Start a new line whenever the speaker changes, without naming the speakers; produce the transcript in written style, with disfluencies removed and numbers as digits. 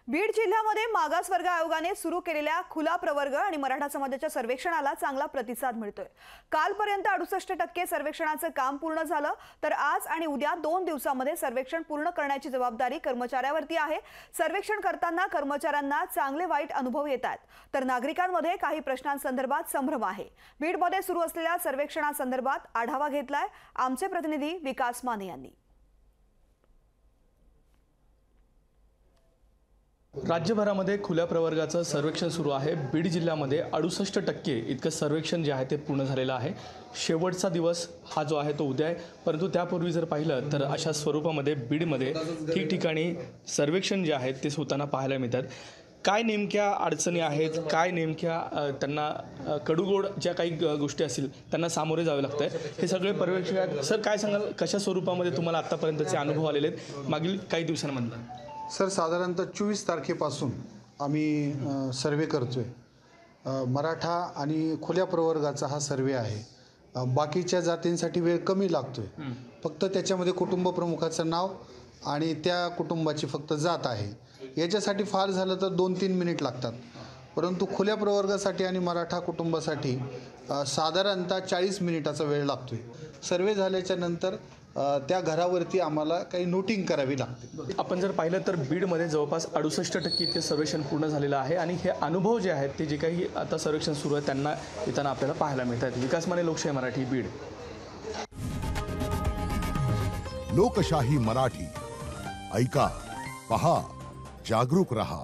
बीड जिल्ह्यामध्ये मागासवर्ग आयोगाने सुरू केलेल्या खुला प्रवर्ग आणि मराठा समाजाच्या सर्वेक्षणाला चांगला प्रतिसाद मिळतोय। कालपर्यंत 68% सर्वेक्षणाचं काम पूर्ण झालं, तर आज आणि उद्या 2 दिवसांमध्ये सर्वेक्षण पूर्ण करण्याची जबाबदारी कर्मचाऱ्यावरती आहे। सर्वेक्षण करताना कर्मचाऱ्यांना चांगले वाईट अनुभव येतात, तर नागरिकांमध्ये काही प्रश्नांसंदर्भात संभ्रम आहे। बीडमध्ये सुरू असलेल्या सर्वेक्षणासंदर्भात आढावा घेतलाय आमचे प्रतिनिधी विकास माने यांनी।
राज्यभरामध्ये खुल्या प्रवर्गाचं सर्वेक्षण सुरू आहे। बीड जिल्ह्यामध्ये 68% इतकं सर्वेक्षण जे आहे ते पूर्ण झालेलं आहे। शेवटचा दिवस हा जो आहे तो उद्या आहे, परंतु त्यापूर्वी जर पाहिलं तर अशा स्वरूपामध्ये बीडमध्ये ठिकठिकाणी सर्वेक्षण जे आहेत ते होताना पाहायला मिळतात। काय नेमक्या अडचणी आहेत, काय नेमक्या त्यांना कडूगोड ज्या काही गोष्टी असतील त्यांना सामोरे जावे लागतं, हे सगळे पर्यवेक्षक सर काय सांगाल, कशा स्वरूपामध्ये तुम्हाला आत्तापर्यंतचे अनुभव आलेले आहेत मागील काही दिवसांमधून?
सर, साधारणतः 24 तारखेपासून आम्ही सर्वे करतोय। मराठा आणि खुल्या प्रवर्गाचा हा सर्वे आहे। बाकीच्या जातींसाठी वेळ कमी लागतोय, फक्त त्याच्यामध्ये कुटुंब प्रमुखाचं नाव आणि त्या कुटुंबाची फक्त जात आहे। याच्यासाठी फार झालं तर 2-3 मिनिट लागतात, परंतु खुल्या प्रवर्गासाठी आणि मराठा कुटुंबासाठी साधारणतः 40 मिनिटाचा वेळ लागतोय। सर्वे झाल्याच्या नंतर त्या घरावरती आम्हाला काही नोटिंग करावी लागते।
आपण जर पाहिलं तर बीडमध्ये जवळपास 68% इतके सर्वेक्षण पूर्ण झालेलं आहे आणि हे अनुभव जे आहेत ते जे काही आता सर्वेक्षण सुरू आहे त्यांना येताना आपल्याला पाहायला मिळतात। विकास माने, लोकशाही मराठी, बीड।
लोकशाही मराठी, ऐका, पहा, जागरूक रहा।